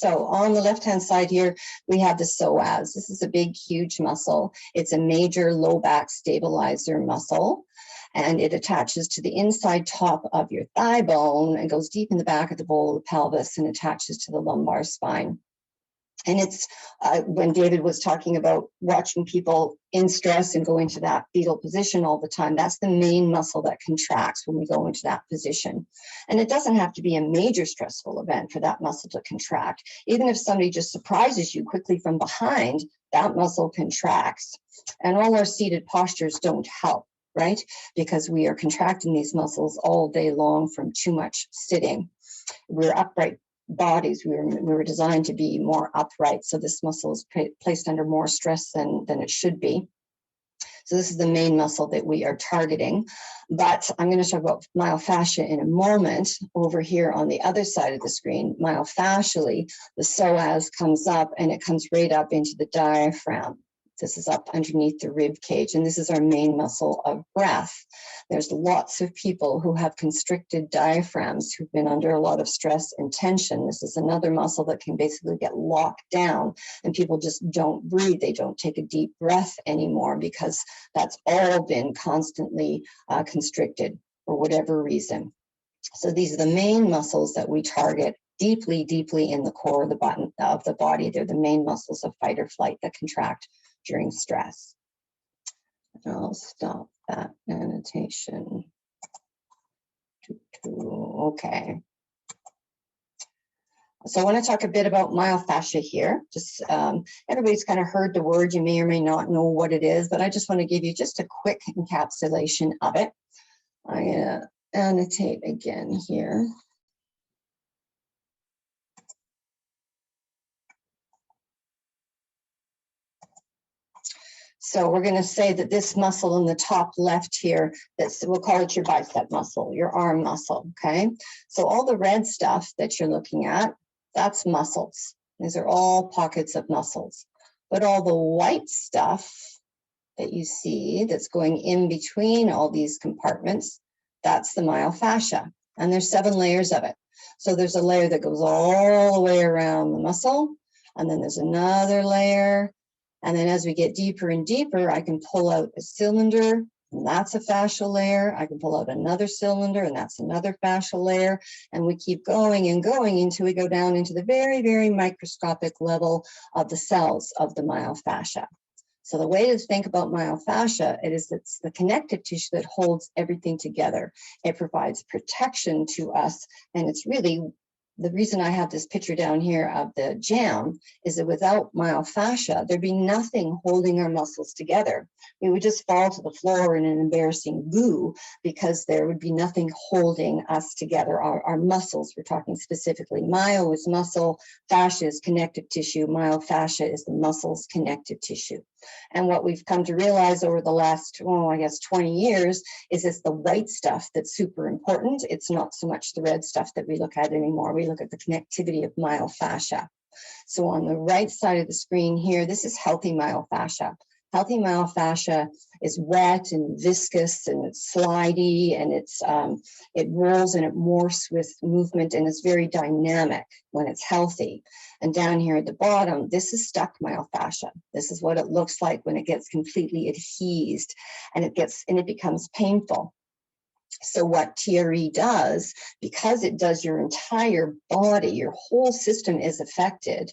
So on the left-hand side here, we have the psoas. This is a big, huge muscle. It's a major low back stabilizer muscle, and it attaches to the inside top of your thigh bone and goes deep in the back of the bowl of the pelvis and attaches to the lumbar spine. And it's when David was talking about watching people in stress and go into that fetal position all the time, that's the main muscle that contracts when we go into that position. And it doesn't have to be a major stressful event for that muscle to contract. Even if somebody just surprises you quickly from behind, that muscle contracts. And all our seated postures don't help, right? Because we are contracting these muscles all day long from too much sitting. We're upright bodies. We were designed to be more upright, so this muscle is placed under more stress than it should be. So this is the main muscle that we are targeting. But I'm going to talk about myofascia in a moment. Over here on the other side of the screen, myofascially, the psoas comes up and it comes right up into the diaphragm. This is up underneath the rib cage, and this is our main muscle of breath. There's lots of people who have constricted diaphragms who've been under a lot of stress and tension. This is another muscle that can basically get locked down, and people just don't breathe. They don't take a deep breath anymore because that's all been constantly constricted for whatever reason. So these are the main muscles that we target deeply, deeply in the core of the body. They're the main muscles of fight or flight that contract during stress. I'll stop that annotation. Okay. So I want to talk a bit about myofascia here. Just everybody's kind of heard the word. You may or may not know what it is, but I just want to give you just a quick encapsulation of it. I annotate again here. So we're going to say that this muscle in the top left here, we'll call it your bicep muscle, your arm muscle, okay? So all the red stuff that you're looking at, that's muscles. These are all pockets of muscles. But all the white stuff that you see that's going in between all these compartments, that's the myofascia. And there's 7 layers of it. So there's a layer that goes all the way around the muscle, and then there's another layer. And then as we get deeper and deeper, I can pull out a cylinder, and that's a fascial layer. I can pull out another cylinder, and that's another fascial layer. And we keep going and going until we go down into the very, very microscopic level of the cells of the myofascia. So the way to think about myofascia, it's the connective tissue that holds everything together. It provides protection to us, and it's really the reason I have this picture down here of the jam is that without myofascia, there'd be nothing holding our muscles together. We would just fall to the floor in an embarrassing goo because there would be nothing holding us together. Our muscles, we're talking specifically. Myo is muscle, fascia is connective tissue, myofascia is the muscle's connective tissue. And what we've come to realize over the last, I guess 20 years is it's the white stuff that's super important. It's not so much the red stuff that we look at anymore. We look at the connectivity of myofascia. So on the right side of the screen here, this is healthy myofascia. Healthy myofascia is wet and viscous and it's slidey and it rolls and it morphs with movement and it's very dynamic when it's healthy. And down here at the bottom, this is stuck myofascia. This is what it looks like when it gets completely adhesed and it becomes painful. So what TRE does, because it does your entire body, your whole system is affected,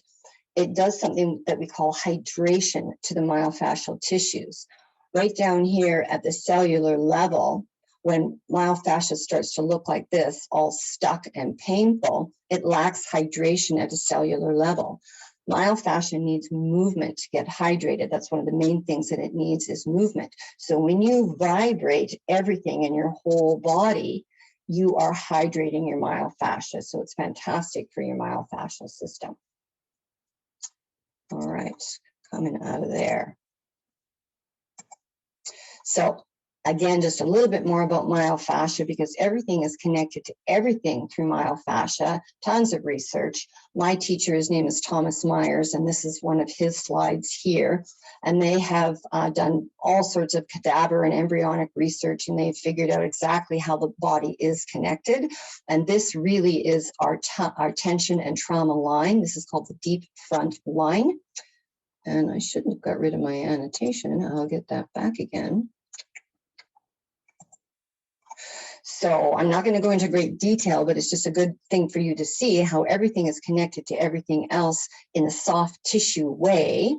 it does something that we call hydration to the myofascial tissues. Right down here at the cellular level, when myofascia starts to look like this, all stuck and painful, it lacks hydration at a cellular level. Myofascia needs movement to get hydrated. That's one of the main things that it needs is movement. So when you vibrate everything in your whole body, you are hydrating your myofascia. So it's fantastic for your myofascial system. All right, coming out of there. So Again, just a little bit more about myofascia, because everything is connected to everything through myofascia. Tons of research. My teacher, his name is Thomas Myers, and this is one of his slides here. And they have done all sorts of cadaver and embryonic research, and they've figured out exactly how the body is connected. And this really is our tension and trauma line. This is called the deep front line. And I shouldn't have got rid of my annotation. I'll get that back again. So I'm not going to go into great detail, but it's just a good thing for you to see how everything is connected to everything else in a soft tissue way.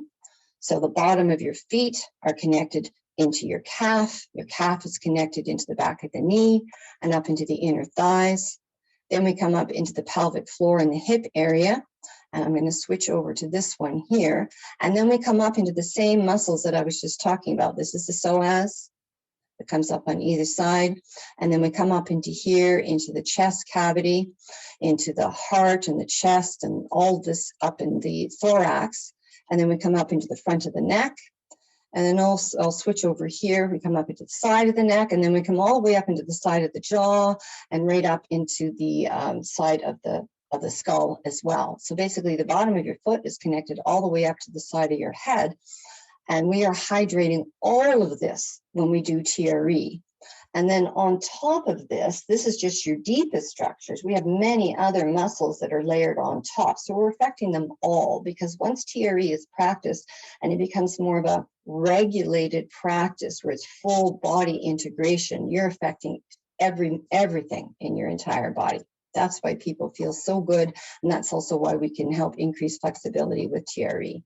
So the bottom of your feet are connected into your calf. Your calf is connected into the back of the knee and up into the inner thighs. Then we come up into the pelvic floor and the hip area. And I'm going to switch over to this one here. And then we come up into the same muscles that I was just talking about. This is the psoas. It comes up on either side. And then we come up into here, into the chest cavity, into the heart and the chest, and all this up in the thorax. And then we come up into the front of the neck. And then I'll switch over here. We come up into the side of the neck, and then we come all the way up into the side of the jaw and right up into the side of the skull as well. So basically the bottom of your foot is connected all the way up to the side of your head. And we are hydrating all of this when we do TRE. And then on top of this, this is just your deepest structures. We have many other muscles that are layered on top. So we're affecting them all, because once TRE is practiced and it becomes more of a regulated practice where it's full body integration, you're affecting everything in your entire body. That's why people feel so good. And that's also why we can help increase flexibility with TRE.